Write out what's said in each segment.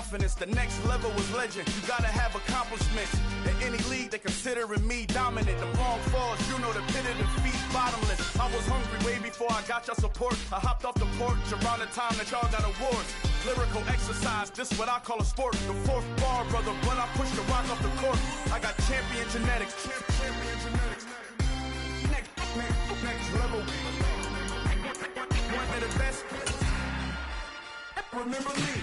confidence. The next level was legend. You gotta have accomplishments. In any league, they considering me dominant. The long falls, you know the pit of defeat, bottomless. I was hungry way before I got your support. I hopped off the porch around the time that y'all got awards. Lyrical exercise, this what I call a sport. The fourth bar, brother, when I push the rock off the court. I got champion genetics. Champion genetics. Next level. One of the best. Remember me.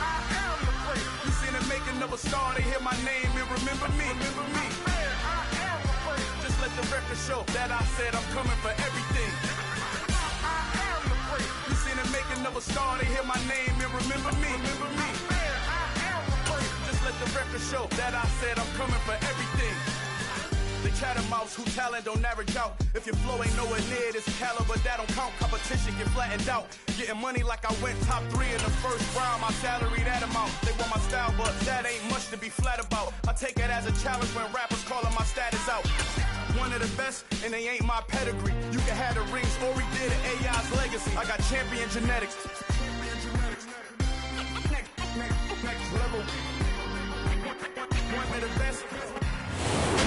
I am the place. You seen the making of a star, they hear my name and remember me. Remember me. I am the place. Just let the record show that I said I'm coming for everything. I am the place. You seen the making of a star, they hear my name and remember me. Remember me. I am the place. Just let the record show that I said I'm coming for everything. They chattermouths who talent don't average out. If your flow ain't nowhere near this caliber, that don't count. Competition get flattened out. Getting money like I went top 3 in the first round. My salary that amount. They want my style, but that ain't much to be flat about. I take it as a challenge when rappers calling my status out. One of the best, and they ain't my pedigree. You can have the rings, or we did it, AI's legacy. I got champion genetics. Next level. One of the best.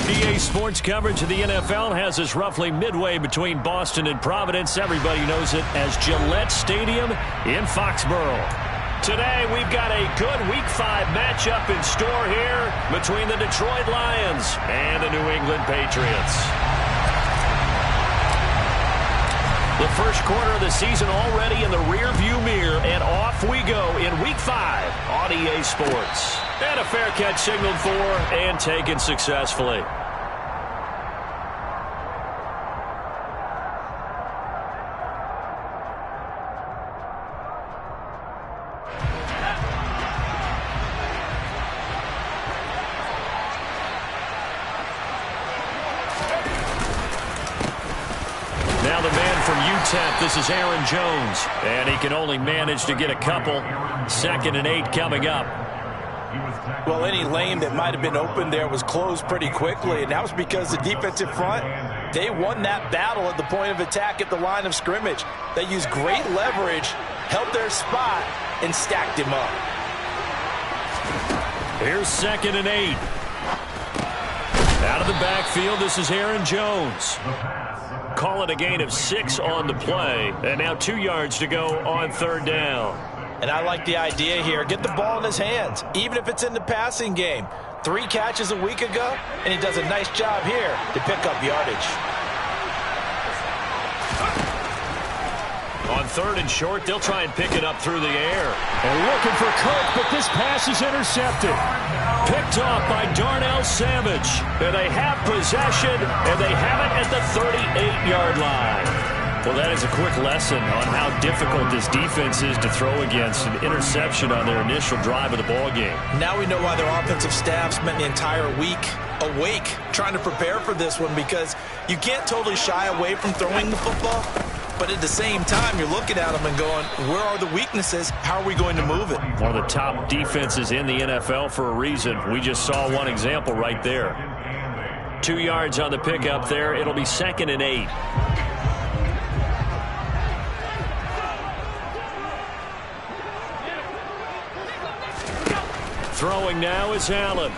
TBA Sports coverage of the NFL has us roughly midway between Boston and Providence. Everybody knows it as Gillette Stadium in Foxborough. Today, we've got a good Week 5 matchup in store here between the Detroit Lions and the New England Patriots. The first quarter of the season already in the rearview mirror, and off we go in Week 5 on EA Sports. And a fair catch signaled for and taken successfully. Now the man from UTEP, this is Aaron Jones. And he can only manage to get a couple. 2nd and 8 coming up. Well, any lane that might have been open there was closed pretty quickly, and that was because the defensive front, they won that battle at the point of attack at the line of scrimmage. They used great leverage, held their spot, and stacked him up. Here's 2nd and 8. Out of the backfield, this is Aaron Jones. Call it a gain of 6 on the play, and now 2 yards to go on 3rd down. And I like the idea here. Get the ball in his hands, even if it's in the passing game. 3 catches a week ago, and he does a nice job here to pick up yardage. On 3rd and short, they'll try and pick it up through the air. And looking for Cook, but this pass is intercepted. Picked off by Darnell Savage. And they have possession, and they have it at the 38-yard line. Well, that is a quick lesson on how difficult this defense is to throw against. An interception on their initial drive of the ballgame. Now we know why their offensive staff spent the entire week awake trying to prepare for this one, because you can't totally shy away from throwing the football, but at the same time, you're looking at them and going, where are the weaknesses? How are we going to move it? One of the top defenses in the NFL for a reason. We just saw one example right there. 2 yards on the pickup there. It'll be 2nd and 8. Throwing now is Allen.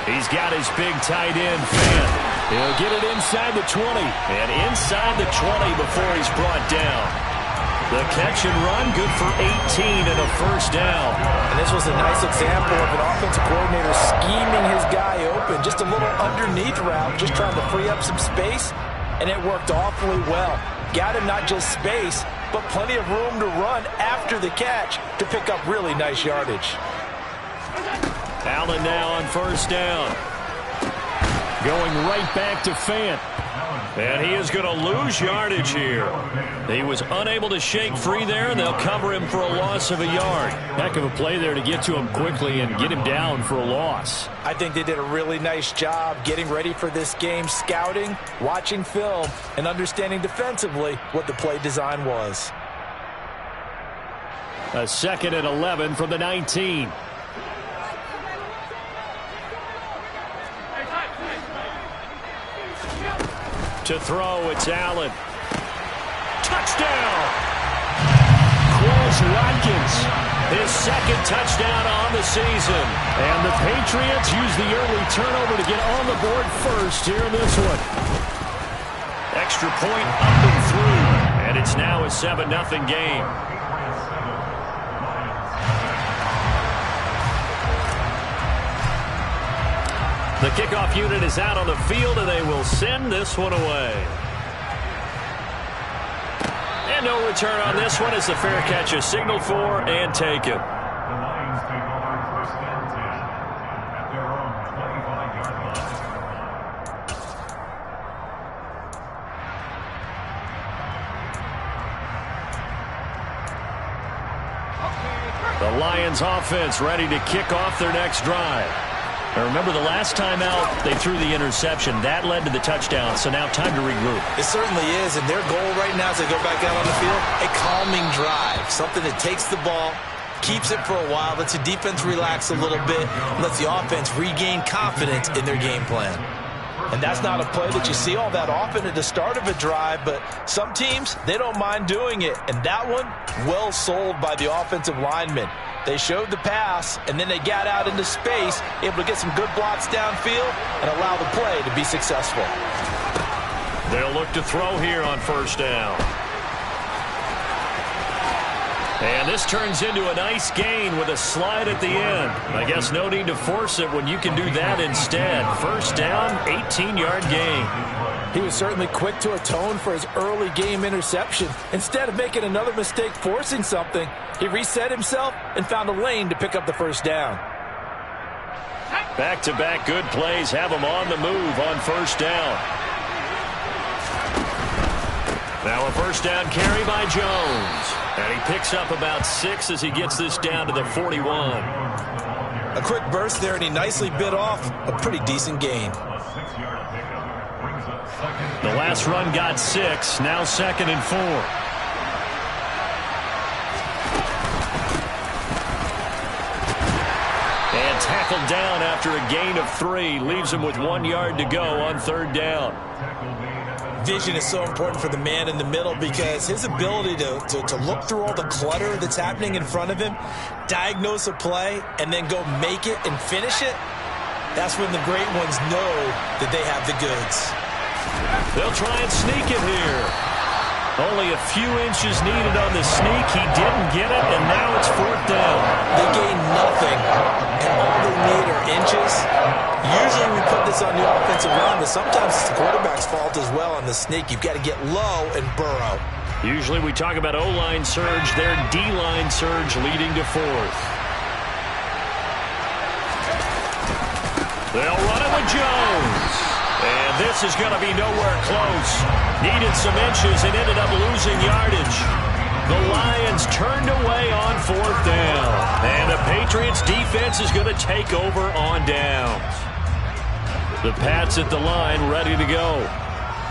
He's got his big tight end, Fant. He'll get it inside the 20. And inside the 20 before he's brought down. The catch and run, good for 18 and a 1st down. And this was a nice example of an offensive coordinator scheming his guy open. Just a little underneath route, just trying to free up some space. And it worked awfully well. Got him not just space, but plenty of room to run after the catch to pick up really nice yardage. Allen now on 1st down. Going right back to Fant. And he is going to lose yardage here. He was unable to shake free there, and they'll cover him for a loss of a yard. Heck of a play there to get to him quickly and get him down for a loss. I think they did a really nice job getting ready for this game, scouting, watching film, and understanding defensively what the play design was. A 2nd and 11 from the 19. To throw, it's Allen. Touchdown! Close Quez Watkins, his second touchdown on the season. And the Patriots use the early turnover to get on the board first here in this one. Extra point up and through, and it's now a 7-0 game. The kickoff unit is out on the field, and they will send this one away. And no return on this one as the fair catch is signaled for and taken. The Lions offense ready to kick off their next drive. Now remember, the last time out, they threw the interception. That led to the touchdown, so now time to regroup. It certainly is, and their goal right now as they go back out on the field, a calming drive. Something that takes the ball, keeps it for a while, lets the defense relax a little bit, and lets the offense regain confidence in their game plan. And that's not a play that you see all that often at the start of a drive, but some teams, they don't mind doing it. And that one, well sold by the offensive linemen. They showed the pass, and then they got out into space, able to get some good blocks downfield and allow the play to be successful. They'll look to throw here on first down. And this turns into a nice gain with a slide at the end. I guess no need to force it when you can do that instead. First down, 18-yard gain. He was certainly quick to atone for his early game interception. Instead of making another mistake forcing something, he reset himself and found a lane to pick up the first down. Back-to-back good plays have him on the move on first down. Now a first down carry by Jones. And he picks up about 6 as he gets this down to the 41. A quick burst there, and he nicely bit off a pretty decent gain. The last run got 6, now 2nd and 4. And tackled down after a gain of 3. Leaves him with 1 yard to go on third down. Vision is so important for the man in the middle because his ability to look through all the clutter that's happening in front of him, diagnose a play, and then go make it and finish it, that's when the great ones know that they have the goods. They'll try and sneak it here. Only a few inches needed on the sneak. He didn't get it, and now it's fourth down. They gain nothing, and all they need are inches. Usually we put this on the offensive line, but sometimes it's the quarterback's fault as well on the sneak. You've got to get low and burrow. Usually we talk about O-line surge. Their D-line surge leading to fourth. They'll run it with Jones. And this is going to be nowhere close. Needed some inches and ended up losing yardage. The Lions turned away on fourth down. And the Patriots defense is going to take over on downs. The Pats at the line ready to go.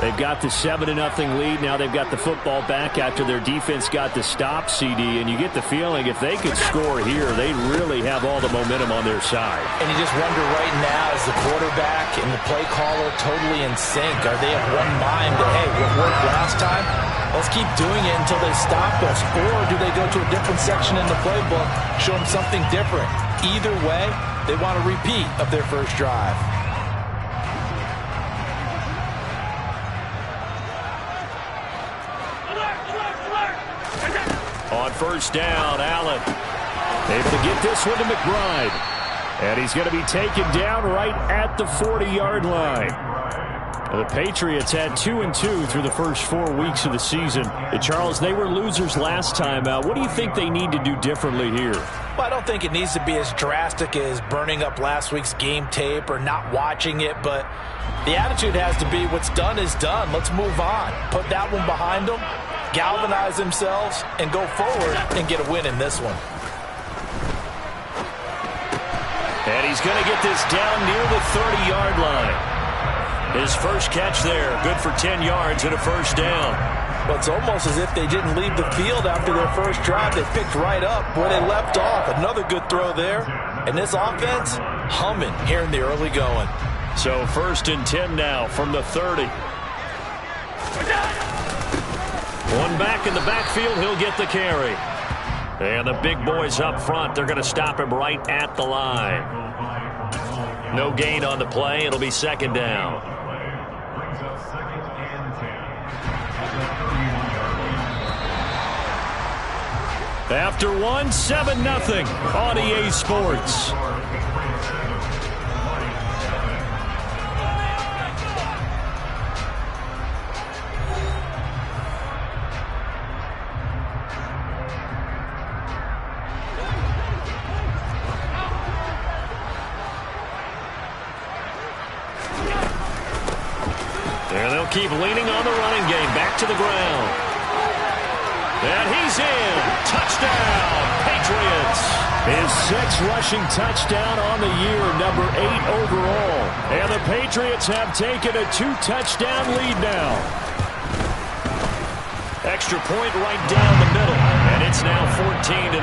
They've got the 7-0 lead. Now they've got the football back after their defense got the stop, CD. And you get the feeling if they could score here, they really have all the momentum on their side. And you just wonder right now, is the quarterback and the play caller totally in sync? Are they of one mind that, hey, what worked last time? Let's keep doing it until they stop us. Or do they go to a different section in the playbook, show them something different? Either way, they want a repeat of their first drive. On first down, Allen able to get this one to McBride. And he's going to be taken down right at the 40-yard line. The Patriots had 2-2 through the first 4 weeks of the season. Charles, they were losers last time out. What do you think they need to do differently here? Well, I don't think it needs to be as drastic as burning up last week's game tape or not watching it, but the attitude has to be what's done is done. Let's move on. Put that one behind them, galvanize themselves, and go forward and get a win in this one. And he's going to get this down near the 30-yard line. His first catch there, good for 10 yards and a first down. Well, it's almost as if they didn't leave the field after their first drive. They picked right up where they left off. Another good throw there. And this offense, humming here in the early going. So 1st and 10 now from the 30. One back in the backfield, he'll get the carry. And the big boys up front, they're going to stop him right at the line. No gain on the play. It'll be second down. After 7-0 on EA Sports. And they'll keep leaning on the running game. Back to the ground. And he's in. Touchdown, Patriots. His 6th rushing touchdown on the year, number 8 overall. And the Patriots have taken a 2-touchdown lead now. Extra point right down the middle. And it's now 14-0.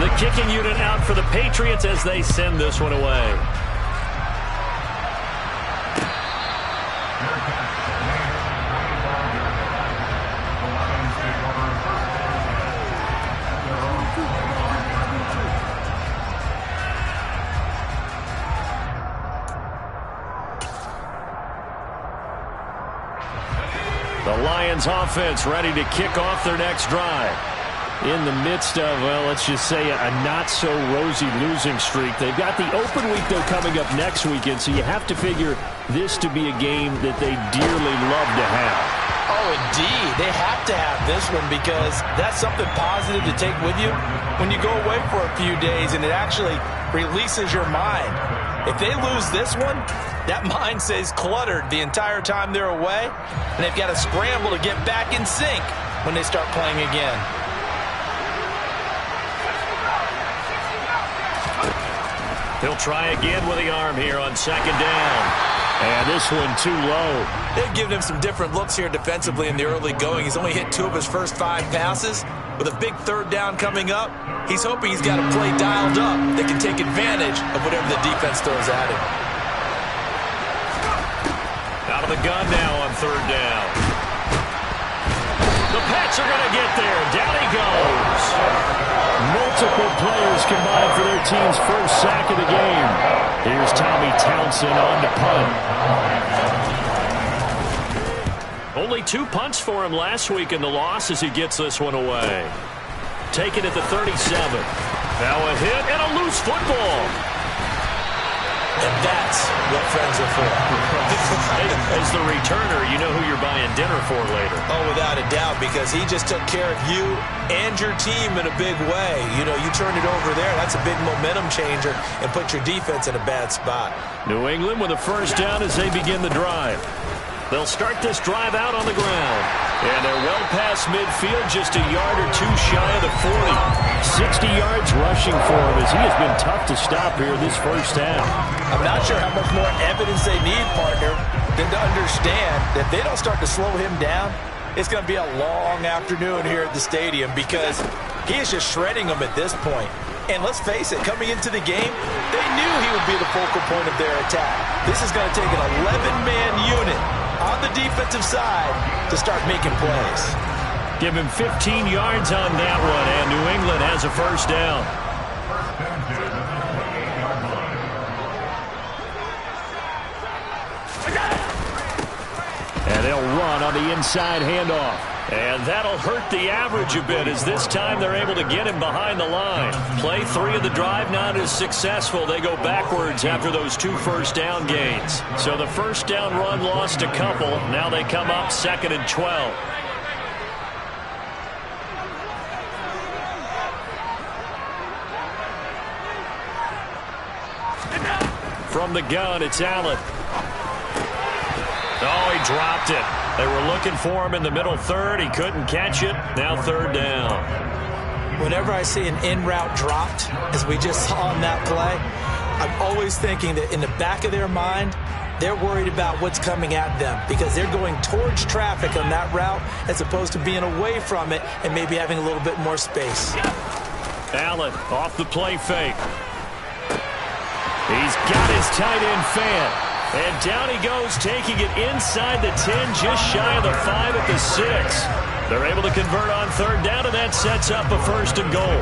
The kicking unit out for the Patriots as they send this one away. The Lions offense ready to kick off their next drive. In the midst of, well, let's just say a not-so-rosy losing streak. They've got the open week, though, coming up next weekend, so you have to figure this to be a game that they dearly love to have. Oh, indeed. They have to have this one because that's something positive to take with you when you go away for a few days, and it actually releases your mind. If they lose this one, that mind stays cluttered the entire time they're away, and they've got to scramble to get back in sync when they start playing again. He'll try again with the arm here on second down. And this one too low. They've given him some different looks here defensively in the early going. He's only hit 2 of his first 5 passes. With a big third down coming up, he's hoping he's got a play dialed up that can take advantage of whatever the defense throws at him. Out of the gun now on third down. The Pats are going to get there. Down he goes. Multiple players combined for their team's first sack of the game. Here's Tommy Townsend on to punt. Only 2 punts for him last week in the loss as he gets this one away. Taken at the 37. Now a hit and a loose football. And that's what friends are for. As the returner, you know who you're buying dinner for later. Oh, without a doubt, because he just took care of you and your team in a big way. You know, you turned it over there. That's a big momentum changer and put your defense in a bad spot. New England with a first down as they begin the drive. They'll start this drive out on the ground. And they're well past midfield, just a yard or 2 shy of the 40. 60 yards rushing for him as he has been tough to stop here this first half. I'm not sure how much more evidence they need, partner, than to understand that if they don't start to slow him down, it's going to be a long afternoon here at the stadium because he is just shredding them at this point. And let's face it, coming into the game, they knew he would be the focal point of their attack. This is going to take an 11-man unit on the defensive side to start making plays. Give him 15 yards on that one, and New England has a first down. And they'll run on the inside handoff. And that'll hurt the average a bit as this time they're able to get him behind the line. Play 3 of the drive not as successful. They go backwards after those 2 first down gains. So the first down run lost a couple. Now they come up 2nd and 12. From the gun, it's Allen. Oh, he dropped it. They were looking for him in the middle third. He couldn't catch it. Now third down. Whenever I see an in-route dropped, as we just saw on that play, I'm always thinking that in the back of their mind, they're worried about what's coming at them because they're going towards traffic on that route as opposed to being away from it and maybe having a little bit more space. Allen off the play fake. He's got his tight end fan. And down he goes, taking it inside the 10, just shy of the 5 at the 6. They're able to convert on third down, and that sets up a 1st and goal.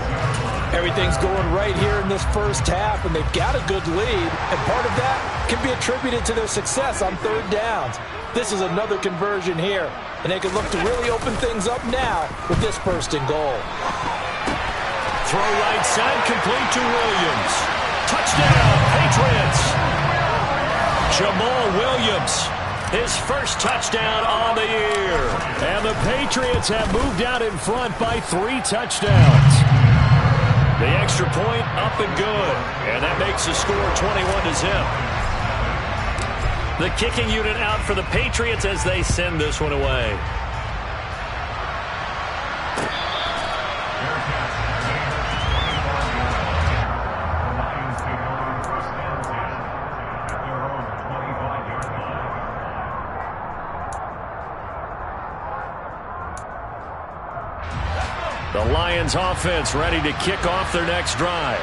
Everything's going right here in this first half, and they've got a good lead, and part of that can be attributed to their success on third downs. This is another conversion here, and they can look to really open things up now with this 1st and goal. Throw right side, complete to Williams. Touchdown, Patriots! Jamal Williams, his first touchdown on the year. And the Patriots have moved out in front by 3 touchdowns. The extra point up and good. And that makes the score 21-0. The kicking unit out for the Patriots as they send this one away. The Lions offense ready to kick off their next drive.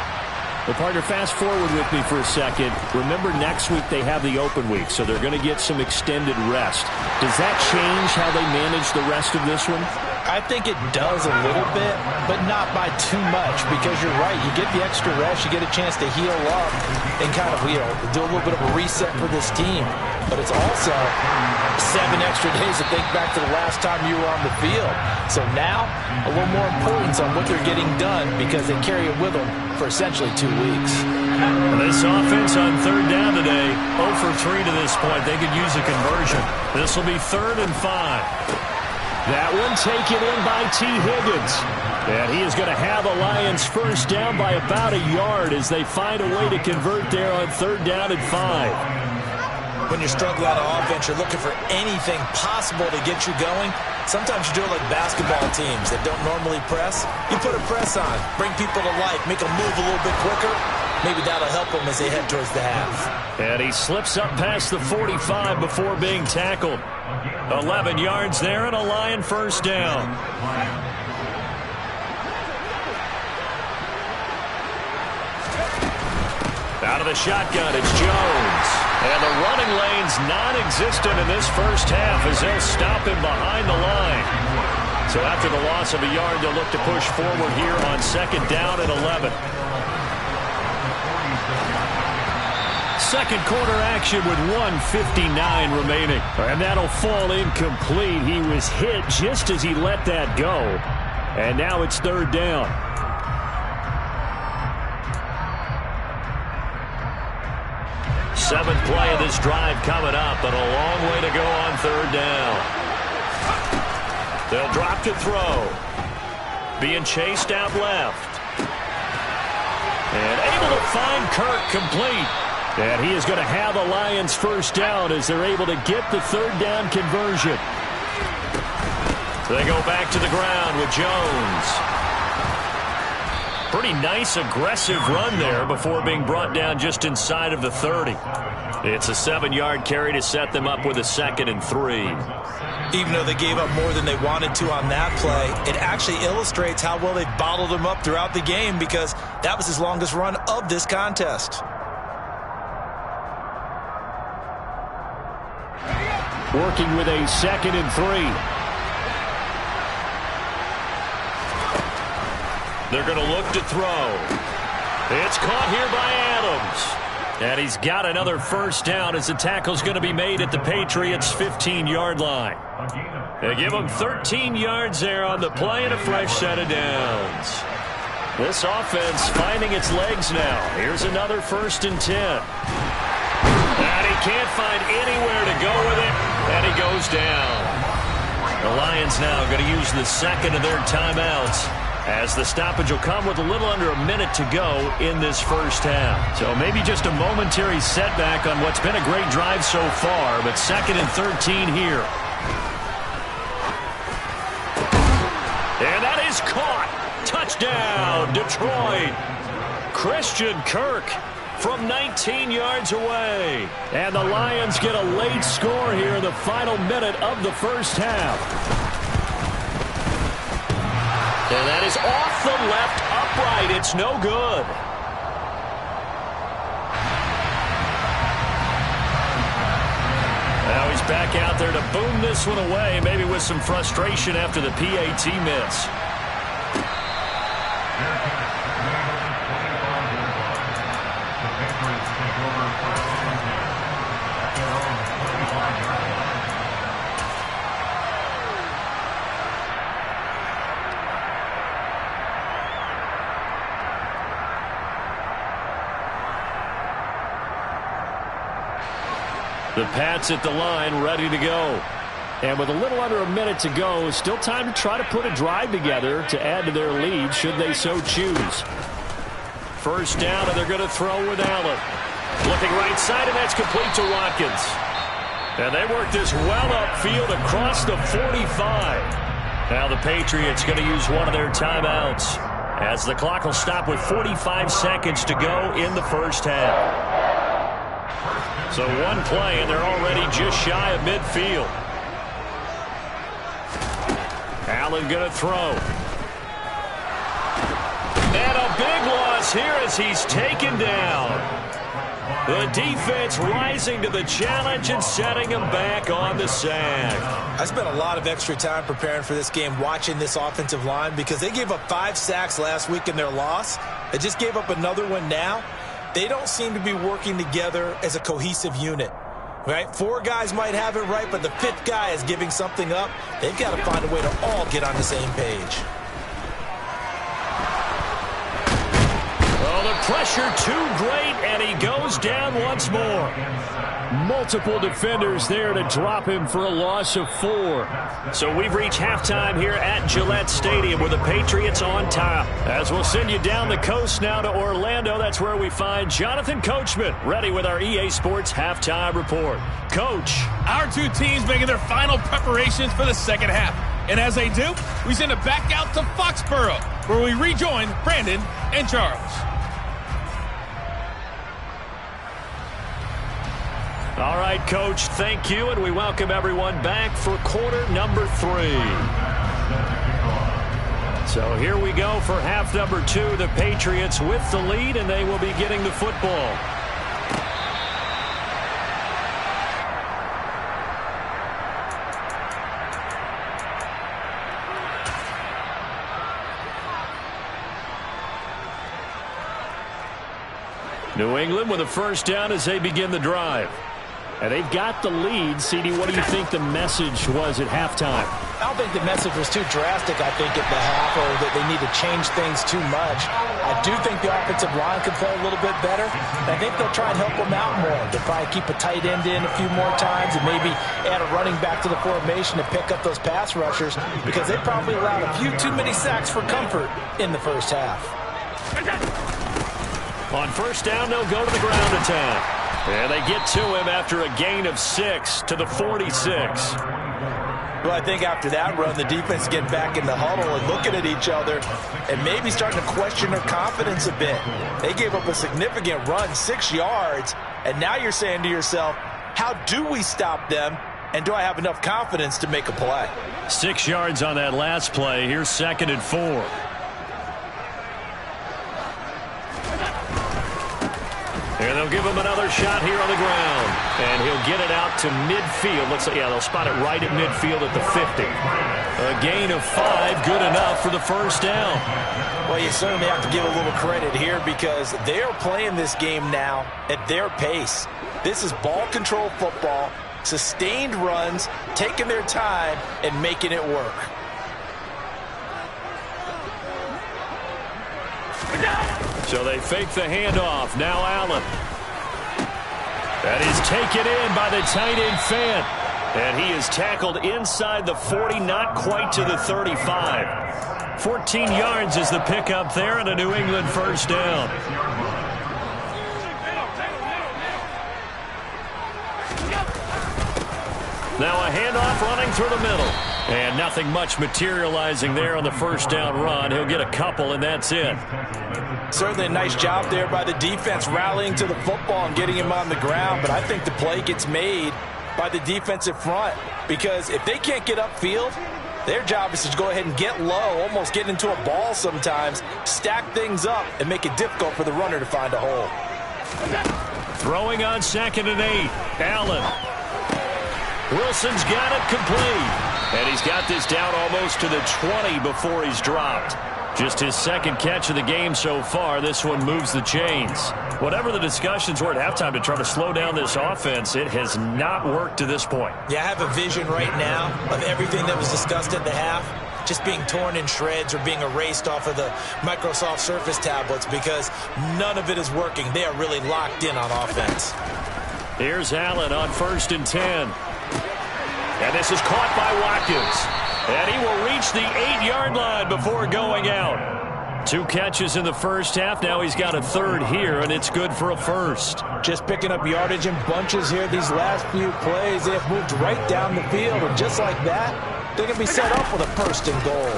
Well, partner, fast forward with me for a second. Remember, next week they have the open week, so they're going to get some extended rest. Does that change how they manage the rest of this one? I think it does a little bit, but not by too much, because you're right. You get the extra rest, you get a chance to heal up and kind of, do a little bit of a reset for this team. But it's also 7 extra days to think back to the last time you were on the field. So now, a little more importance on what they're getting done, because they carry it with them for essentially 2 weeks. This offense on third down today, 0 for 3 to this point. They could use a conversion. This will be 3rd and 5. That one taken in by T. Higgins. And he is going to have the Lions first down by about a yard as they find a way to convert there on 3rd down and 5. When you're struggling on offense, you're looking for anything possible to get you going. Sometimes you do it like basketball teams that don't normally press. You put a press on, bring people to life, make them move a little bit quicker. Maybe that'll help them as they head towards the half. And he slips up past the 45 before being tackled. 11 yards there and a Lion first down. Out of the shotgun, it's Jones. And the running lane's non-existent in this first half as they'll stop him behind the line. So after the loss of a yard, they'll look to push forward here on 2nd down and 11. Second quarter action with 1:59 remaining. And that'll fall incomplete. He was hit just as he let that go. And now it's 3rd down. Seventh play of this drive coming up, but a long way to go on 3rd down. They'll drop to throw. Being chased out left. And able to find Kirk complete. And he is going to have the Lions first down as they're able to get the 3rd down conversion. They go back to the ground with Jones. Pretty nice, aggressive run there before being brought down just inside of the 30. It's a 7-yard carry to set them up with a 2nd and 3. Even though they gave up more than they wanted to on that play, it actually illustrates how well they've bottled them up throughout the game, because that was his longest run of this contest. Working with a 2nd and 3. They're going to look to throw. It's caught here by Adams. And he's got another first down as the tackle's going to be made at the Patriots' 15-yard line. They give them 13 yards there on the play and a fresh set of downs. This offense finding its legs now. Here's another 1st and 10. And he can't find anywhere to go with it, and he goes down. The Lions now going to use the 2nd of their timeouts, as the stoppage will come with a little under a minute to go in this first half. So maybe just a momentary setback on what's been a great drive so far, but 2nd and 13 here. And that is caught. Touchdown, Detroit. Christian Kirk from 19 yards away. And the Lions get a late score here in the final minute of the first half. And that is off the left upright. It's no good. back out there to boom this one away, maybe with some frustration after the PAT miss. The Pats at the line, ready to go. And with a little under a minute to go, still time to try to put a drive together to add to their lead should they so choose. First down, and they're going to throw with Allen. Looking right side, and that's complete to Watkins. And they work this well upfield across the 45. Now the Patriots going to use one of their timeouts as the clock will stop with 45 seconds to go in the first half. So one play, and they're already just shy of midfield. Allen going to throw. And a big loss here as he's taken down. The defense rising to the challenge and setting him back on the sack. I spent a lot of extra time preparing for this game watching this offensive line because they gave up 5 sacks last week in their loss. They just gave up another one now. They don't seem to be working together as a cohesive unit, right? 4 guys might have it right, but the 5th guy is giving something up. They've got to find a way to all get on the same page. Oh, the pressure too great, and he goes down once more. Multiple defenders there to drop him for a loss of 4. So we've reached halftime here at Gillette Stadium with the Patriots on top. As we'll send you down the coast now to Orlando, that's where we find Jonathan Coachman ready with our EA Sports Halftime Report. Coach. Our 2 teams making their final preparations for the second half. And as they do, we send it back out to Foxborough, where we rejoin Brandon and Charles. All right, Coach, thank you, and we welcome everyone back for quarter number 3. So here we go for half number 2. The Patriots with the lead, and they will be getting the football. New England with a first down as they begin the drive. And they've got the lead. CD, what do you think the message was at halftime? I don't think the message was too drastic, I think, at the half, or that they need to change things too much. I do think the offensive line could play a little bit better. I think they'll try and help them out more. They'll probably keep a tight end in a few more times and maybe add a running back to the formation to pick up those pass rushers because they probably allowed a few too many sacks for comfort in the first half. On first down, they'll go to the ground attack. And they get to him after a gain of 6 to the 46. Well, I think after that run, the defense get back in the huddle and looking at each other and maybe starting to question their confidence a bit. They gave up a significant run, 6 yards, and now you're saying to yourself, how do we stop them, and do I have enough confidence to make a play? 6 yards on that last play. Here's 2nd and 4. And they'll give him another shot here on the ground. And he'll get it out to midfield. Looks like, yeah, they'll spot it right at midfield at the 50. A gain of 5, good enough for the first down. Well, you certainly have to give a little credit here because they are playing this game now at their pace. This is ball control football, sustained runs, taking their time, and making it work. So they fake the handoff. Now Allen. That is taken in by the tight end Fant. And he is tackled inside the 40, not quite to the 35. 14 yards is the pickup there and a New England first down. Now a handoff running through the middle. And nothing much materializing there on the first down run. He'll get a couple, and that's it. Certainly a nice job there by the defense rallying to the football and getting him on the ground. But I think the play gets made by the defensive front because if they can't get upfield, their job is to go ahead and get low, almost get into a ball sometimes, stack things up, and make it difficult for the runner to find a hole. Throwing on 2nd and 8. Allen. Wilson's got it complete. And he's got this down almost to the 20 before he's dropped. Just his second catch of the game so far. This one moves the chains. Whatever the discussions were at halftime to try to slow down this offense, it has not worked to this point. Yeah, I have a vision right now of everything that was discussed at the half just being torn in shreds or being erased off of the Microsoft Surface tablets because none of it is working. They are really locked in on offense. Here's Allen on 1st and 10. And this is caught by Watkins. And he will reach the 8-yard line before going out. 2 catches in the first half. Now he's got a third here, and it's good for a first. Just picking up yardage in bunches here these last few plays. They have moved right down the field, and just like that, they're going to be set up with a 1st and goal.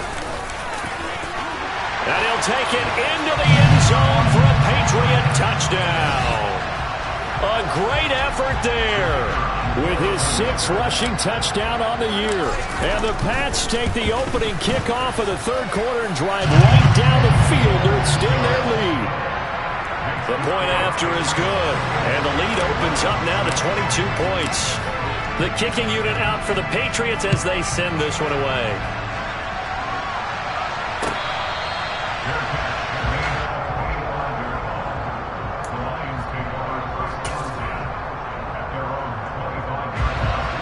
And he'll take it into the end zone for a Patriot touchdown. A great effort there with his 6th rushing touchdown on the year. And the Pats take the opening kickoff of the third quarter and drive right down the field to extend their lead. The point after is good, and the lead opens up now to 22 points. The kicking unit out for the Patriots as they send this one away.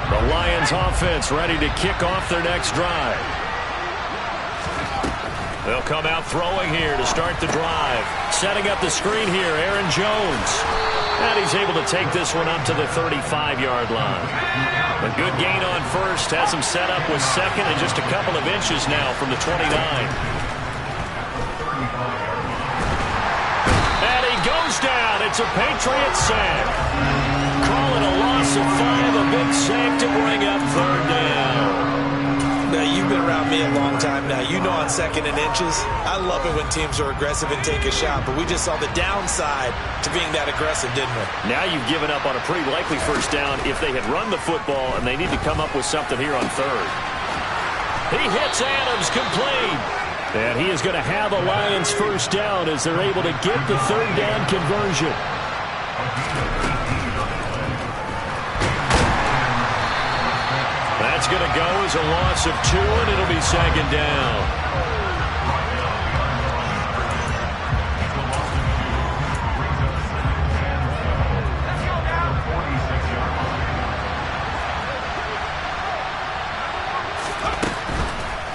The Lions offense ready to kick off their next drive. They'll come out throwing here to start the drive. Setting up the screen here, Aaron Jones. And he's able to take this one up to the 35-yard line. A good gain on first. Has him set up with second and just a couple of inches now from the 29. And he goes down. It's a Patriot sack. Call it a loss of 5. A big sack to bring up third down. Now, you've been around me a long time now. You know on 2nd and inches, I love it when teams are aggressive and take a shot, but we just saw the downside to being that aggressive, didn't we? Now you've given up on a pretty likely first down if they had run the football, and they need to come up with something here on third. He hits Adams complete. And he is going to have a Lions first down as they're able to get the third down conversion. That's going to go as a loss of 2, and it'll be 2nd down.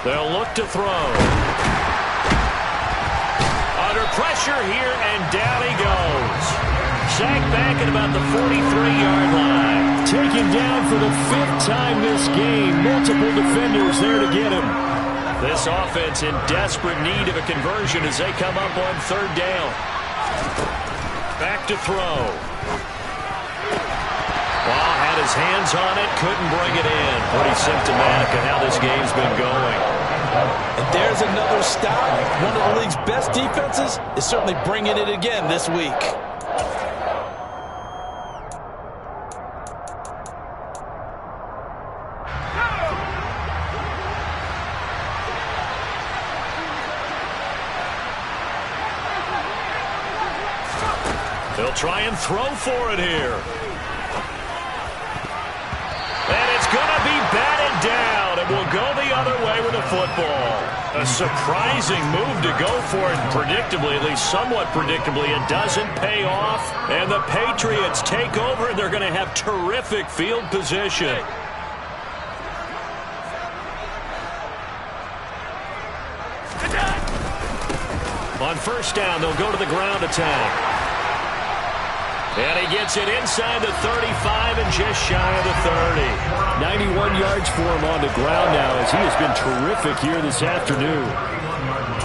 They'll look to throw. Under pressure here, and down he goes. Sacked back at about the 43-yard line. Taken down for the 5th time this game. Multiple defenders there to get him. This offense in desperate need of a conversion as they come up on third down. Back to throw. Well, had his hands on it, couldn't bring it in. Pretty symptomatic of how this game's been going. And there's another stop. One of the league's best defenses is certainly bringing it again this week. They'll try and throw for it here. And it's going to be batted down, and will go the other way with the football. A surprising move to go for it, predictably, at least somewhat predictably. It doesn't pay off, and the Patriots take over, and they're going to have terrific field position. On first down, they'll go to the ground attack. And he gets it inside the 35 and just shy of the 30. 91 yards for him on the ground now as he has been terrific here this afternoon.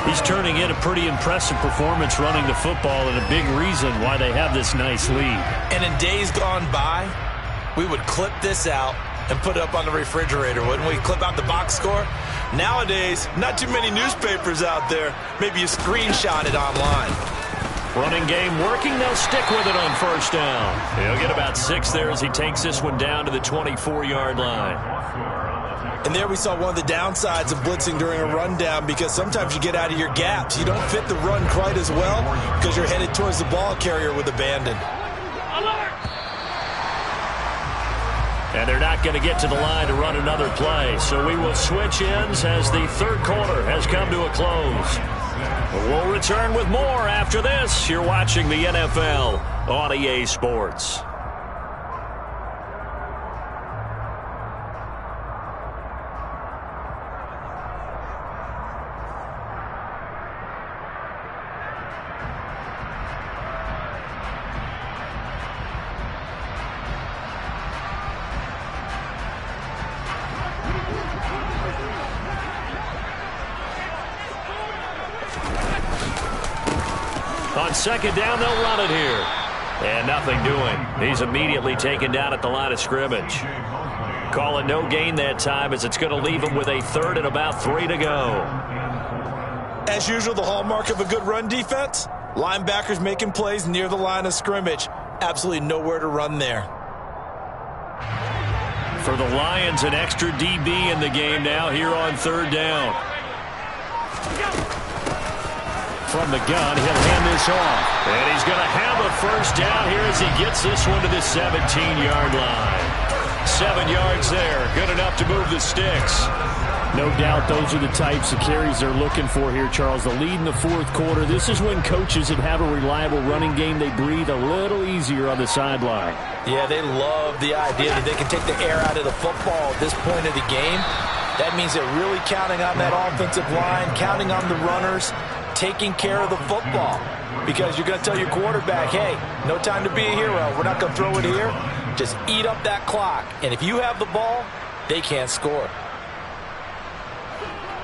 He's turning in a pretty impressive performance running the football and a big reason why they have this nice lead. And in days gone by, we would clip this out and put it up on the refrigerator, wouldn't we? Clip out the box score. Nowadays, not too many newspapers out there. Maybe you screenshot it online. Running game working. They'll stick with it on first down. He'll get about 6 there as he takes this one down to the 24-yard line. And there we saw one of the downsides of blitzing during a rundown because sometimes you get out of your gaps. You don't fit the run quite as well because you're headed towards the ball carrier with abandon. And they're not going to get to the line to run another play. So we will switch ends as the third quarter has come to a close. We'll return with more after this. You're watching the NFL on EA Sports. On second down, they'll run it here. And nothing doing. He's immediately taken down at the line of scrimmage. Call it no gain that time as it's going to leave him with a third and about 3 to go. As usual, the hallmark of a good run defense, linebackers making plays near the line of scrimmage. Absolutely nowhere to run there. For the Lions, an extra DB in the game now here on third down. From the gun, he'll hand this off. And he's going to have a first down here as he gets this one to the 17-yard line. 7 yards there. Good enough to move the sticks. No doubt those are the types of carries they're looking for here, Charles. The lead in the fourth quarter. This is when coaches that have a reliable running game, they breathe a little easier on the sideline. Yeah, they love the idea that they can take the air out of the football at this point of the game. That means they're really counting on that offensive line, counting on the runners, taking care of the football. Because you're going to tell your quarterback, hey, no time to be a hero. We're not going to throw it here. Just eat up that clock. And if you have the ball, they can't score.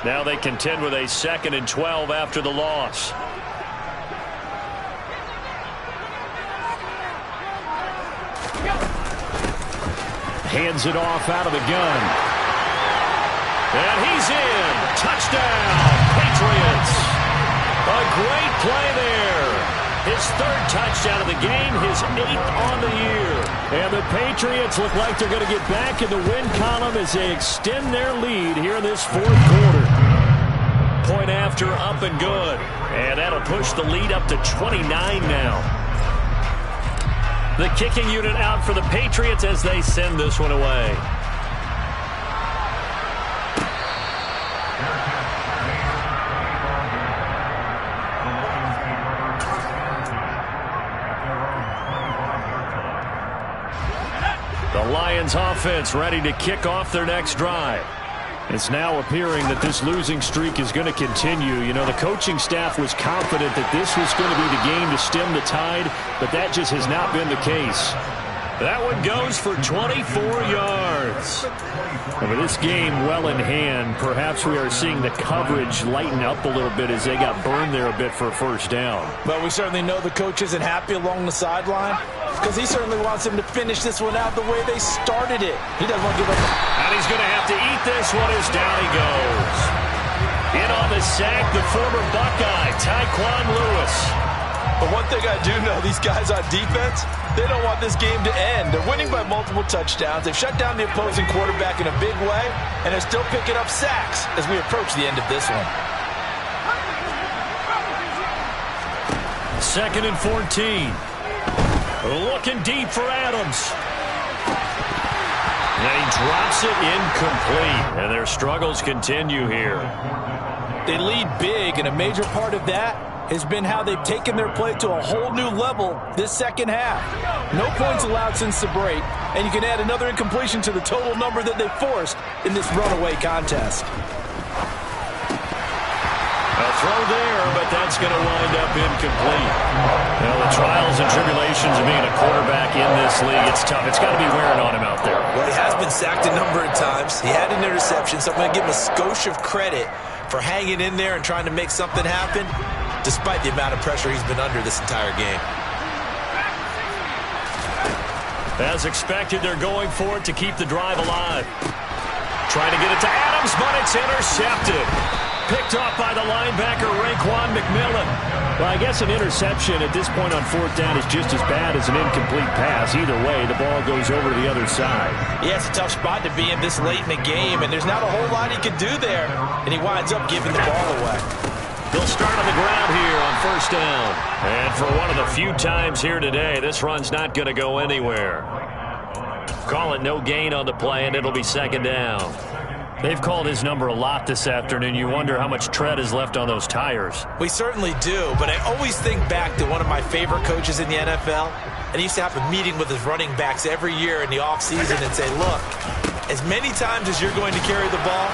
Now they contend with a 2nd and 12 after the loss. Hands it off out of the gun. And he's in. Touchdown, Patriots. A great play there. His 3rd touchdown of the game, his 8th on the year. And the Patriots look like they're going to get back in the win column as they extend their lead here in this fourth quarter. Point after, up and good. And that'll push the lead up to 29 now. The kicking unit out for the Patriots as they send this one away. The Lions offense ready to kick off their next drive. It's now appearing that this losing streak is going to continue. You know, the coaching staff was confident that this was going to be the game to stem the tide, but that just has not been the case. That one goes for 24 yards. And with this game well in hand, perhaps we are seeing the coverage lighten up a little bit as they got burned there a bit for a first down. But we certainly know the coach isn't happy along the sideline because he certainly wants them to finish this one out the way they started it. He doesn't want to give up. And he's going to have to eat this one as down he goes. In on the sack, the former Buckeye, Tyquan Lewis. But one thing I do know, these guys on defense, they don't want this game to end. They're winning by multiple touchdowns. They've shut down the opposing quarterback in a big way, and they're still picking up sacks as we approach the end of this one. 2nd and 14. Looking deep for Adams. And he drops it incomplete. And their struggles continue here. They lead big, and a major part of that has been how they've taken their play to a whole new level this second half. No points allowed since the break, and you can add another incompletion to the total number that they forced in this runaway contest. A throw there, but that's going to wind up incomplete. Well, the trials and tribulations of being a quarterback in this league, it's tough. It's got to be wearing on him out there. Well, he has been sacked a number of times. He had an interception, so I'm going to give him a skosh of credit for hanging in there and trying to make something happen, despite the amount of pressure he's been under this entire game. As expected, they're going for it to keep the drive alive. Trying to get it to Adams, but it's intercepted. Picked off by the linebacker, Raekwon McMillan. Well, I guess an interception at this point on 4th down is just as bad as an incomplete pass. Either way, the ball goes over to the other side. Yeah, it's a tough spot to be in this late in the game, and there's not a whole lot he can do there, and he winds up giving the ball away. He'll start on the ground here on 1st down. And for one of the few times here today, this run's not going to go anywhere. Call it no gain on the play, and it'll be second down. They've called his number a lot this afternoon. You wonder how much tread is left on those tires. We certainly do, but I always think back to one of my favorite coaches in the NFL, and he used to have a meeting with his running backs every year in the offseason and say, look, as many times as you're going to carry the ball,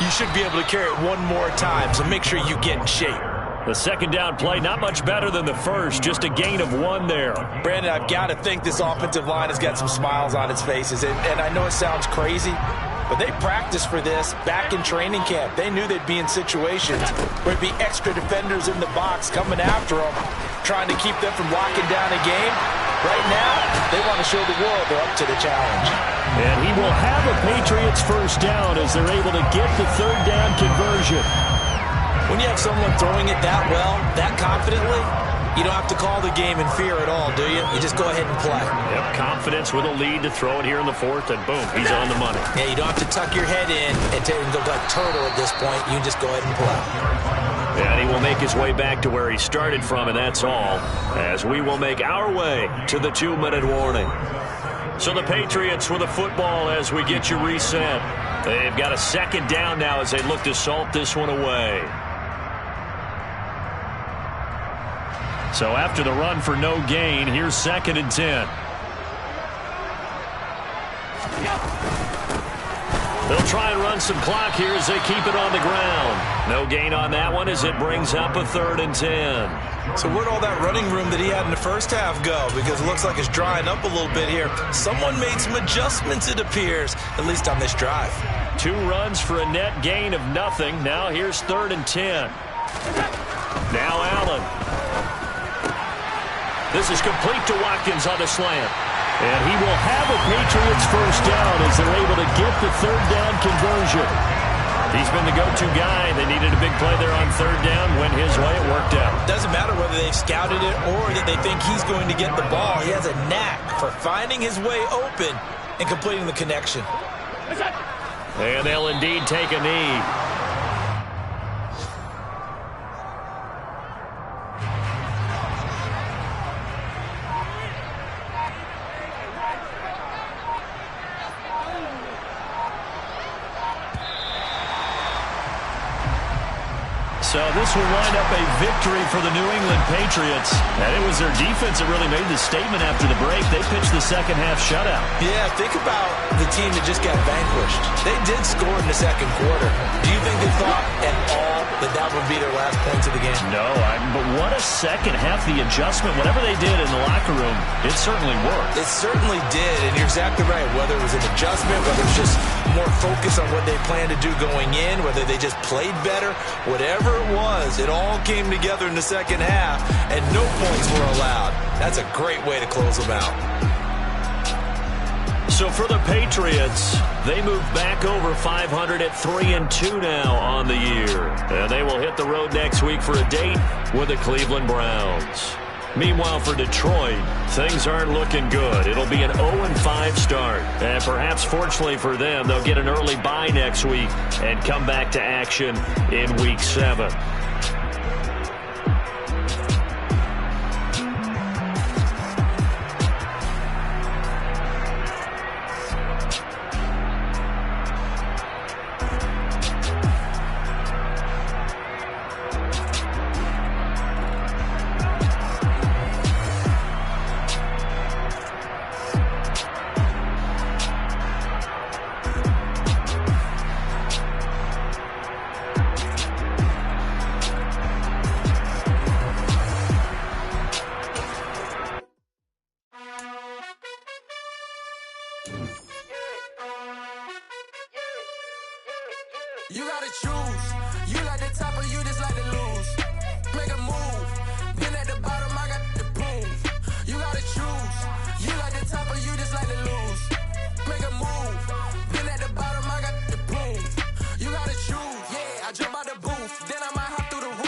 you should be able to carry it one more time, so make sure you get in shape. The second down play, not much better than the first, just a gain of 1 there. Brandon, I've got to think this offensive line has got some smiles on its faces, and I know it sounds crazy, but they practiced for this back in training camp. They knew they'd be in situations where there'd be extra defenders in the box coming after them, trying to keep them from locking down a game. Right now, they want to show the world they're up to the challenge. And he will have a Patriots first down as they're able to get the third down conversion. When you have someone throwing it that well, that confidently, you don't have to call the game in fear at all, do you? You just go ahead and play. Yep, confidence with a lead to throw it here in the fourth, and boom, he's on the money. Yeah, you don't have to tuck your head in and go like turtle at this point. You can just go ahead and play. And he will make his way back to where he started from, and that's all, as we will make our way to the 2-minute warning. So the Patriots with the football as we get you reset. They've got a second down now as they look to salt this one away. So after the run for no gain, here's 2nd and 10. They'll try and run some clock here as they keep it on the ground. No gain on that one as it brings up a 3rd and 10. So where'd all that running room that he had in the first half go? Because it looks like it's drying up a little bit here. Someone made some adjustments, it appears, at least on this drive. 2 runs for a net gain of nothing. Now here's 3rd and 10. Now Allen. This is complete to Watkins on the slant. And he will have a Patriots first down as they're able to get the third down conversion. He's been the go-to guy. They needed a big play there on third down. Went his way. It worked out. Doesn't matter whether they've scouted it or that they think he's going to get the ball. He has a knack for finding his way open and completing the connection. And they'll indeed take a knee. So this will wind up a victory for the New England Patriots. And it was their defense that really made the statement after the break. They pitched the second half shutout. Yeah, think about the team that just got vanquished. They did score in the second quarter. Do you think they thought at all that would be their last points of the game? No, but what a second half. The adjustment, whatever they did in the locker room, it certainly worked. It certainly did, and you're exactly right. Whether it was an adjustment, whether it was just more focus on what they planned to do going in, whether they just played better, whatever it was, it all came together in the second half, and no points were allowed. That's a great way to close them out. So for the Patriots, they move back over 500 at 3-2 now on the year. And they will hit the road next week for a date with the Cleveland Browns. Meanwhile, for Detroit, things aren't looking good. It'll be an 0-5 start. And perhaps fortunately for them, they'll get an early bye next week and come back to action in Week 7. You gotta choose. You like the top or you just like to lose. Make a move.